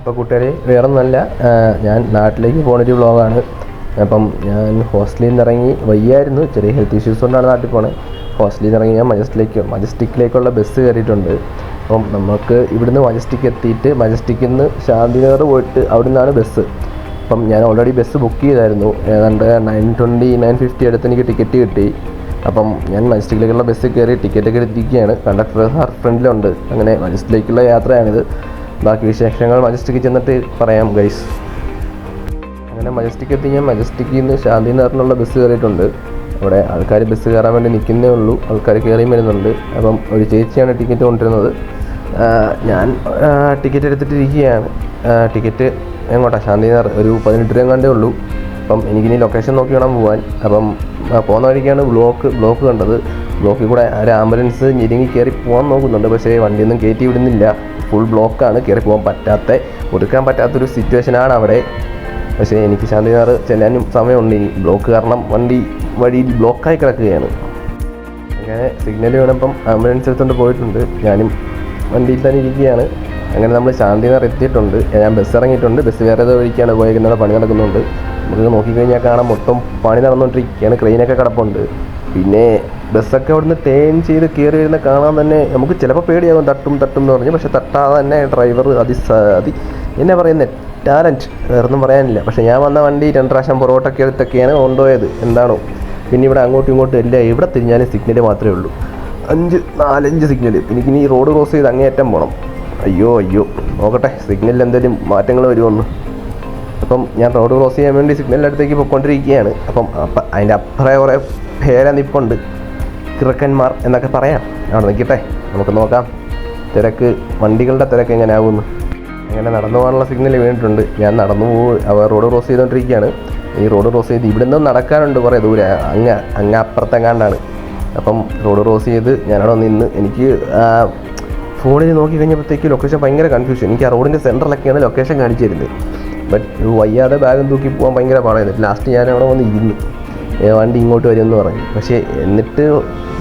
അപ്പോൾ കൂട്ടുകാരെ വേറൊന്നുമല്ല, ഞാൻ നാട്ടിലേക്ക് പോകുന്നൊരു വ്ളോഗാണ്. അപ്പം ഞാൻ ഹോസ്റ്റലിൽ നിന്ന് ഇറങ്ങി വയ്യായിരുന്നു, ചെറിയ ഹെൽത്ത് ഇഷ്യൂസ് കൊണ്ടാണ് നാട്ടിൽ പോണത്. ഹോസ്റ്റലിൽ നിന്ന് ഇറങ്ങി ഞാൻ മജസ്റ്റിക്കിലേക്കുള്ള ബസ് കയറിയിട്ടുണ്ട്. അപ്പം നമുക്ക് ഇവിടുന്ന് മജസ്റ്റിക് എത്തിയിട്ട് മജസ്റ്റിക്കിൽ നിന്ന് ശാന്തിനഗർ പോയിട്ട് അവിടെ നിന്നാണ് ബസ്. അപ്പം ഞാൻ ഓൾറെഡി ബസ് ബുക്ക് ചെയ്തായിരുന്നു, ഏതാണ്ട് 9:20 9:50 അടുത്ത് എനിക്ക് ടിക്കറ്റ് കിട്ടി. അപ്പം ഞാൻ മജസ്റ്റിക്കിലേക്കുള്ള ബസ്സിൽ കയറി ടിക്കറ്റൊക്കെ എടുത്തിരിക്കുകയാണ്. കണ്ടക്ടർ ഫ്രണ്ടിലുണ്ട്. അങ്ങനെ മജസ്റ്റിക്കിലേക്കുള്ള യാത്രയാണിത്. ബാക്കി വിശേഷങ്ങൾ മജസ്റ്റിക്കിൽ ചെന്നിട്ട് പറയാം ഗൈസ്. അങ്ങനെ മജസ്റ്റിക് എത്തി. ഞാൻ മജസ്റ്റിക്കിൽ നിന്ന് ശാന്തിനഗറിനുള്ള ബസ് കയറിയിട്ടുണ്ട്. അവിടെ ആൾക്കാർ ബസ് കയറാൻ വേണ്ടി നിൽക്കുന്നേ ഉള്ളൂ, ആൾക്കാർ കയറിയും വരുന്നുണ്ട്. അപ്പം ഒരു ചേച്ചിയാണ് ടിക്കറ്റ് കൊണ്ടുവരുന്നത്. ഞാൻ ടിക്കറ്റ് എടുത്തിട്ടിരിക്കുകയാണ്. ടിക്കറ്റ് എങ്ങോട്ടാണ്? ശാന്തിനഗർ. ഒരു 18 രൂപ കണ്ടേ ഉള്ളൂ. അപ്പം എനിക്കിനി ലൊക്കേഷൻ നോക്കി വേണം പോകാൻ. അപ്പം പോകുന്ന വഴിക്കാണ് ബ്ലോക്ക് കണ്ടത്. ബ്ലോക്കിൽ കൂടെ ഒരു ആംബുലൻസ് ഞെരുങ്ങി കയറി പോകാൻ നോക്കുന്നുണ്ട്, പക്ഷേ വണ്ടിയൊന്നും കയറ്റി വിടുന്നില്ല. ഫുൾ ബ്ലോക്കാണ്, കയറി പോകാൻ ഒതുക്കാൻ പറ്റാത്തൊരു സിറ്റുവേഷനാണ് അവിടെ. പക്ഷേ എനിക്ക് ശാന്തിനഗർ ചെല്ലാനും സമയമുണ്ട്. ഇനി ബ്ലോക്ക് കാരണം വഴിയിൽ ബ്ലോക്കായി കിടക്കുകയാണ്. അങ്ങനെ സിഗ്നൽ വേണപ്പം ആംബുലൻസ് എടുത്തുകൊണ്ട് പോയിട്ടുണ്ട്. ഞാനും വണ്ടിയിൽ തന്നെ ഇരിക്കുകയാണ്. അങ്ങനെ നമ്മൾ ശാന്തിനഗർ എത്തിയിട്ടുണ്ട്. ഞാൻ ബസ് ഇറങ്ങിയിട്ടുണ്ട്. ബസ് വേറെ ഏതോ വഴിക്കാണ് പോയിരിക്കുന്നത്, പണി നടക്കുന്നുണ്ട്. നമുക്ക് നോക്കിക്കഴിഞ്ഞാൽ കാണാൻ മൊത്തം പണി നടന്നുകൊണ്ടിരിക്കുകയാണ്. ക്രെയിനൊക്കെ കിടപ്പുണ്ട്. പിന്നെ ബസ്സൊക്കെ അവിടുന്ന് ടേൺ ചെയ്ത് കയറി വരുന്ന കാണാൻ തന്നെ നമുക്ക് ചിലപ്പോൾ പേടിയാകും, തട്ടും എന്ന് പറഞ്ഞു. പക്ഷെ തട്ടാതെ തന്നെ ഡ്രൈവർ എന്നാ പറയുന്നത്, ടാലൻറ്റ്, വേറൊന്നും പറയാനില്ല. പക്ഷേ ഞാൻ വന്ന വണ്ടി 2 പ്രാവശ്യം പുറകോട്ടൊക്കെ എടുത്തൊക്കെയാണ് കൊണ്ടുപോയത്. എന്താണോ പിന്നെ ഇവിടെ അങ്ങോട്ടും ഇങ്ങോട്ടും എല്ലാം എവിടെ തിരിഞ്ഞാലും സിഗ്നൽ മാത്രമേ ഉള്ളൂ. 4-5 സിഗ്നൽ. എനിക്കിനി ഈ റോഡ് ക്രോസ് ചെയ്ത് അങ്ങേയറ്റം പോകണം. അയ്യോ നോക്കട്ടെ സിഗ്നലിൽ എന്തെങ്കിലും മാറ്റങ്ങൾ വരുമെന്ന്. അപ്പം ഞാൻ റോഡ് ക്രോസ് ചെയ്യാൻ വേണ്ടി സിഗ്നലിൻ്റെ അടുത്തേക്ക് പോയിക്കൊണ്ടിരിക്കുകയാണ്. അപ്പം അതിൻ്റെ അപ്പുറേ കുറേ പേര നിപ്പുണ്ട്, കിറുക്കന്മാർ എന്നൊക്കെ പറയാം. അവിടെ നിൽക്കട്ടെ, നമുക്ക് നോക്കാം വണ്ടികളുടെ തിരക്ക് എങ്ങനെയാകുമെന്ന്. അങ്ങനെ നടന്നു പോകാനുള്ള സിഗ്നൽ വീണിട്ടുണ്ട്. ഞാൻ അവർ റോഡ് ക്രോസ് ചെയ്തുകൊണ്ടിരിക്കുകയാണ്. ഈ റോഡ് ക്രോസ് ചെയ്ത് ഇവിടെ നിന്ന് നടക്കാനുണ്ട് കുറേ ദൂരെ, അങ്ങ് അപ്പുറത്തെങ്ങാണ്ടാണ്. അപ്പം റോഡ് ക്രോസ് ചെയ്ത് ഞാനവിടെ നിന്ന് എനിക്ക് ഫോണിൽ നോക്കി കഴിഞ്ഞപ്പോഴത്തേക്ക് ലൊക്കേഷൻ ഭയങ്കര കൺഫ്യൂഷൻ. എനിക്ക് ആ റോഡിൻ്റെ സെൻറ്ററിലൊക്കെയാണ് ലൊക്കേഷൻ കാണിച്ചു തരുന്നത്. ബട്ട് വയ്യാതെ ബാഗും തൂക്കി പോകാൻ ഭയങ്കര പാടായിരുന്നു. ലാസ്റ്റ് ഞാൻ അവിടെ വന്ന് ഇരുന്ന് വണ്ടി ഇങ്ങോട്ട് വരുമെന്ന് പറഞ്ഞു. പക്ഷേ എന്നിട്ട്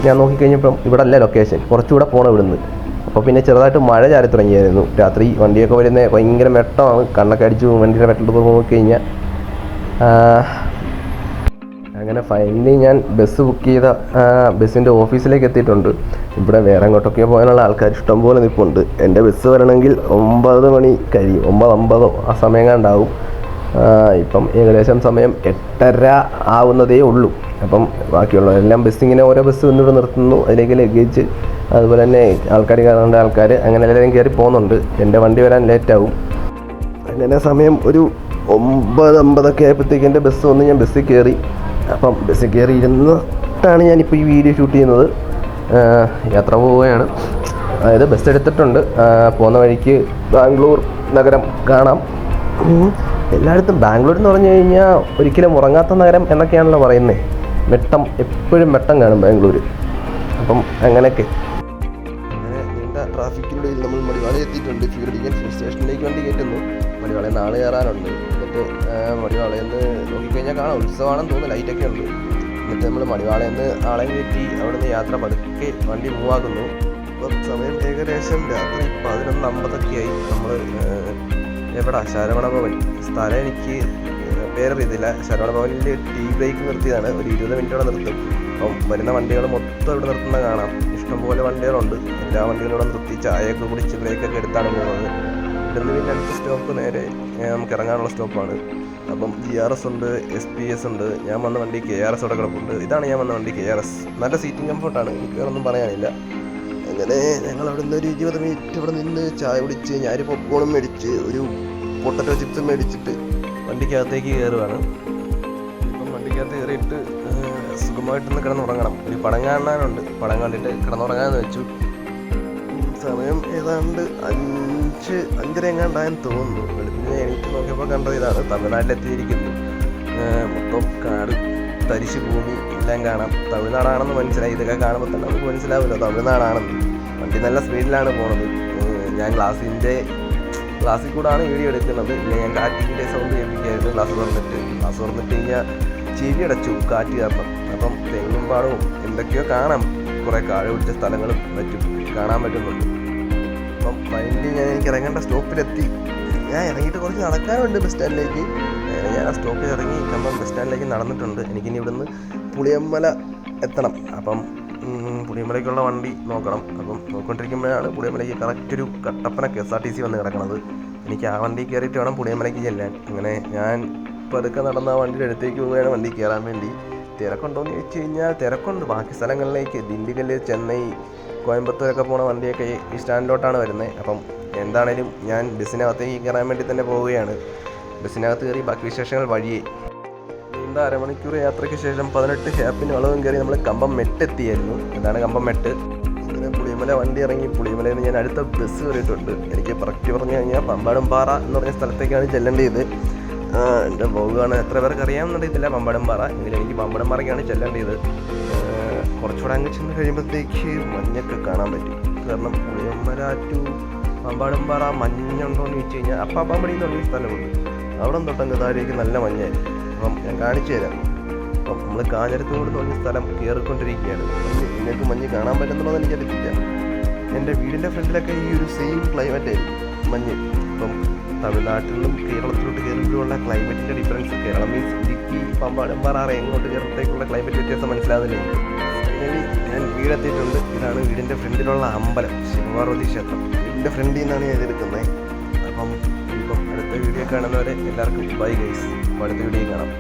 ഞാൻ നോക്കിക്കഴിഞ്ഞപ്പം ഇവിടെ അല്ല ലൊക്കേഷൻ, കുറച്ചുകൂടെ പോകണം ഇവിടുന്ന്. അപ്പോൾ പിന്നെ ചെറുതായിട്ട് മഴ ചാരി തുടങ്ങിയായിരുന്നു. രാത്രി വണ്ടിയൊക്കെ വരുന്നത് ഭയങ്കര വെട്ടമാണ്, കണ്ണൊക്കെ അടിച്ചു വണ്ടിയുടെ വെട്ടത്തിൽ നോക്കിക്കഴിഞ്ഞാൽ. അങ്ങനെ ഫൈനലി ഞാൻ ബസ് ബുക്ക് ചെയ്ത ബസ്സിൻ്റെ ഓഫീസിലേക്ക് എത്തിയിട്ടുണ്ട്. ഇവിടെ വേറെ എങ്ങോട്ടൊക്കെയോ പോകാനുള്ള ആൾക്കാർ ഇഷ്ടംപോലെ നിൽപ്പുണ്ട്. എൻ്റെ ബസ് വരണമെങ്കിൽ 9 മണി കഴിയും, 9:50 ആ സമയം കണ്ടാവും. ഇപ്പം ഏകദേശം സമയം 8:30 ആവുന്നതേ ഉള്ളൂ. അപ്പം ബാക്കിയുള്ളവരെല്ലാം ബസ്സിങ്ങനെ ഓരോ ബസ് വന്നിവിടെ നിർത്തുന്നു. അതിലേക്ക് ലഗേജ്, അതുപോലെ തന്നെ ആൾക്കാർ കയറേണ്ട ആൾക്കാർ, അങ്ങനെ എല്ലാവരും കയറി പോകുന്നുണ്ട്. എൻ്റെ വണ്ടി വരാൻ ലേറ്റാവും. അങ്ങനെ സമയം ഒരു 9:50 ആയപ്പോഴത്തേക്ക് എൻ്റെ ബസ് വന്ന് ഞാൻ ബസ്സിൽ കയറി. അപ്പം ബസ്സിൽ കയറി ഇരുന്നിട്ടാണ് ഞാനിപ്പോൾ ഈ വീഡിയോ ഷൂട്ട് ചെയ്യുന്നത്. യാത്ര പോവുകയാണ്. അതായത് ബസ് എടുത്തിട്ടുണ്ട്. പോകുന്ന വഴിക്ക് ബാംഗ്ലൂർ നഗരം കാണാം. എല്ലായിടത്തും ബാംഗ്ലൂർ എന്ന് പറഞ്ഞു കഴിഞ്ഞാൽ ഒരിക്കലും ഉറങ്ങാത്ത നഗരം എന്നൊക്കെയാണല്ലോ പറയുന്നത്. എപ്പോഴും വെട്ടം കാണും ബാംഗ്ലൂർ. അപ്പം അങ്ങനെയൊക്കെ നീണ്ട ട്രാഫിക്കിനിടയിൽ നമ്മൾ മടിവാള എത്തിയിട്ടുണ്ട്. ഫ്യൂരിഡിക്കൻ സ്റ്റേഷനിലേക്ക് വണ്ടി കയറ്റുന്നു. മടിവാളയിൽ നിന്ന് ആള് കയറാനുണ്ട്. എന്നിട്ട് മടിവാളയിൽ നിന്ന് നോക്കിക്കഴിഞ്ഞാൽ കാണാം, ഉത്സവമാണെന്ന് തോന്നുന്നു, ലൈറ്റൊക്കെ ഉണ്ട്. എന്നിട്ട് നമ്മൾ മടിവാളയിൽ നിന്ന് ആളെ കയറ്റി അവിടെ നിന്ന് യാത്ര പതുക്കെ വണ്ടി മൂവാക്കുന്നു. ഇപ്പം സമയം ഏകദേശം രാത്രി 11:50 ആയി. നമ്മൾ എവിടാ? ശരവണ ഭവൻ. സ്ഥലം എനിക്ക് പേരറിയത്തില്ല. ശരവണ ഭവനിൽ ടീ ബ്രേക്ക് നിർത്തിയതാണ്. ഒരു 20 മിനിറ്റോടെ നിർത്തും. അപ്പം വരുന്ന വണ്ടികൾ മൊത്തം ഇവിടെ നിർത്തുന്നത് കാണാം. ഇഷ്ടംപോലെ വണ്ടികളുണ്ട്. എല്ലാ വണ്ടികളും ഇവിടെ നിർത്തി ചായയൊക്കെ കുടിച്ച് ബ്രേക്കൊക്കെ എടുത്താണ് പോകുന്നത്. ഇവിടുന്ന് പിന്നെ അടുത്ത സ്റ്റോപ്പ് നേരെ നമുക്ക് ഇറങ്ങാനുള്ള സ്റ്റോപ്പാണ്. അപ്പം GRS ഉണ്ട്, SPS ഉണ്ട്. ഞാൻ വന്ന വണ്ടി KRS ഇവിടെ കിടപ്പുണ്ട്. ഇതാണ് ഞാൻ വന്ന വണ്ടി KRS. നല്ല സീറ്റിംഗ് കംഫർട്ടാണ്, എനിക്ക് വേറൊന്നും പറയാനില്ല. അങ്ങനെ ഞങ്ങൾ അവിടെ നിന്ന് ഒരു 20 മിനിറ്റ് ഇവിടെ നിന്ന് ചായ കുടിച്ച് ഞാനൊരു പോപ്കോണും മേടിച്ച് ഒരു പൊട്ടറ്റോ ചിപ്സും മേടിച്ചിട്ട് വണ്ടിക്കകത്തേക്ക് കയറുകയാണ്. ഇപ്പം വണ്ടിക്കകത്ത് കയറിയിട്ട് സുഖമായിട്ടൊന്ന് കിടന്നുറങ്ങണം. ഒരു പടം കാണാനുണ്ട്, പടം കണ്ടിട്ട് കിടന്നുറങ്ങാമെന്ന് വെച്ചു. സമയം ഏതാണ്ട് 5:30 എങ്ങാണ്ടായെന്ന് തോന്നുന്നു. വെളുപ്പിനെ എണീറ്റ് നോക്കിയപ്പോൾ കണ്ടത് ഇതാണ്. തമിഴ്നാട്ടിലെത്തിയിരിക്കുന്നു. മൊത്തം കാട്, തരിശ് ഭൂമി എല്ലാം കാണാം. തമിഴ്നാടാണെന്ന് മനസ്സിലായി. ഇതൊക്കെ കാണുമ്പോൾ തന്നെ നമുക്ക് മനസ്സിലാവില്ല തമിഴ്നാടാണെന്ന്. വണ്ടി നല്ല സ്പീഡിലാണ് പോണത്. ഞാൻ ഗ്ലാസ്സിൽ കൂടാണ് വീഡിയോ എടുക്കുന്നത്. ഇല്ലെങ്കിൽ ഞാൻ കാറ്റിൻ്റെ സൗണ്ട് കേൾപ്പിക്കായിരുന്നു. ഗ്ലാസ് തുറന്നിട്ട് കഴിഞ്ഞാൽ ചെവി അടച്ചു കാറ്റ് കാരണം. അപ്പം തെങ്ങും പാടവും എന്തൊക്കെയോ കാണാം. കുറേ കാട് പിടിച്ച സ്ഥലങ്ങളും മറ്റും കാണാൻ പറ്റുന്നുണ്ട്. അപ്പം ഫൈനലി എനിക്ക് ഇറങ്ങേണ്ട സ്റ്റോപ്പിലെത്തി. ഞാൻ ഇറങ്ങിയിട്ട് കുറച്ച് നടക്കാനുണ്ട് ബസ് സ്റ്റാൻഡിലേക്ക്. ഞാൻ ആ സ്റ്റോപ്പിൽ ഇറങ്ങി കമ്പം ബസ് സ്റ്റാൻഡിലേക്ക് നടന്നിട്ടുണ്ട്. എനിക്കിനി ഇവിടുന്ന് പുളിയമ്പല എത്തണം. അപ്പം പുളിയമ്പലയ്ക്കുള്ള വണ്ടി നോക്കണം. അപ്പം നോക്കിക്കൊണ്ടിരിക്കുമ്പോഴാണ് പുളിയമ്പലയ്ക്ക് കറക്റ്റ് ഒരു കട്ടപ്പന KSRTC വന്ന് കിടക്കുന്നത്. എനിക്ക് ആ വണ്ടി കയറിയിട്ട് വേണം പുളിയമ്പലയ്ക്ക് ചെല്ലാൻ. അങ്ങനെ ഞാൻ പതുക്കെ നടന്ന ആ വണ്ടിയുടെ അടുത്തേക്ക് പോവുകയാണ് വണ്ടി കയറാൻ വേണ്ടി. തിരക്കുണ്ടോയെന്ന് ചോദിച്ചു കഴിഞ്ഞാൽ തിരക്കുണ്ട്. ബാക്കി സ്ഥലങ്ങളിലേക്ക് ദിണ്ടിഗൽ, ചെന്നൈ, കോയമ്പത്തൂരൊക്കെ പോണ വണ്ടിയൊക്കെ ഈ സ്റ്റാൻഡിലോട്ടാണ് വരുന്നത്. അപ്പം എന്താണേലും ഞാൻ ബസ്സിനകത്തേക്ക് കയറാൻ വേണ്ടി തന്നെ പോവുകയാണ്. ബസ്സിനകത്ത് കയറി ബാക്കി വിശേഷങ്ങൾ വഴിയേ. നീണ്ട അരമണിക്കൂർ യാത്രയ്ക്ക് ശേഷം 18 ഹാപ്പിന് വളവും കയറി നമ്മൾ കമ്പം മെട്ടെത്തിയായിരുന്നു. ഇതാണ് കമ്പം മെട്ട്. അങ്ങനെ പുളിയമല വണ്ടി ഇറങ്ങി. പുളിയമലയിൽ നിന്ന് ഞാൻ അടുത്ത ബസ് കയറിയിട്ടുണ്ട്. എനിക്ക് കറക്റ്റ് പറഞ്ഞു കഴിഞ്ഞാൽ പമ്പാടുംപാറ എന്ന് പറഞ്ഞ സ്ഥലത്തേക്കാണ് ചെല്ലേണ്ടത്. എൻ്റെ വ്ലോഗാണ് എത്ര പേർക്ക് അറിയാമെന്നറിയത്തില്ല പമ്പാടുംപാറ. എങ്കിലും എനിക്ക് പമ്പാടുംപാറയ്ക്കാണ് ചെല്ലേണ്ടത്. കുറച്ചുകൂടെ അങ്ങ് ചെന്ന് കഴിയുമ്പോഴത്തേക്ക് മഞ്ഞൊക്കെ കാണാൻ പറ്റും. കാരണം പുളിയമല ടു പമ്പാടുംപാറ മഞ്ഞുണ്ടോ എന്ന് ചോദിച്ചു കഴിഞ്ഞാൽ അപ്പാപ്പാമ്പടി എന്ന് പറഞ്ഞ സ്ഥലമുണ്ട്. അവിടെ തൊട്ടങ്ങ് താഴേക്ക് നല്ല മഞ്ഞായിരുന്നു. അപ്പം ഞാൻ കാണിച്ചു തരാം. അപ്പം നമ്മൾ കാഞ്ഞിരത്തോട് എന്ന് പറഞ്ഞ സ്ഥലം കയറിക്കൊണ്ടിരിക്കുകയാണ്. നിങ്ങൾക്ക് മഞ്ഞ് കാണാൻ പറ്റുന്നുണ്ടോയെന്ന് എനിക്കറിയത്തില്ല. എൻ്റെ വീടിൻ്റെ ഫ്രണ്ടിലൊക്കെ ഈ ഒരു സെയിം ക്ലൈമറ്റ് ആയിരിക്കും മഞ്ഞ്. ഇപ്പം തമിഴ്നാട്ടിൽ നിന്നും കേരളത്തിലോട്ട് കയറുമ്പോഴുള്ള ക്ലൈമറ്റിൻ്റെ ഡിഫറൻസ്, കേരളം മീൻസ് ഇടുക്കി, പമ്പാടുംപാറ, എങ്ങോട്ട് കയറത്തേക്കുള്ള ക്ലൈമറ്റ് വ്യത്യാസം മനസ്സിലാകുന്നില്ല. ഫൈനലി ഞാൻ വീടെത്തിയിട്ടുണ്ട്. ഇതാണ് വീടിൻ്റെ ഫ്രണ്ടിലുള്ള അമ്പലം, ശിവപാർവതി ക്ഷേത്രം. വീടിൻ്റെ ഫ്രണ്ടിൽ നിന്നാണ് ഞാൻ ഇതെടുക്കുന്നത്. അപ്പം അടുത്ത വീഡിയോ കാണുന്നവരെ എല്ലാവർക്കും ബൈ ഗൈസ്. അടുത്ത വീഡിയോ കാണാം.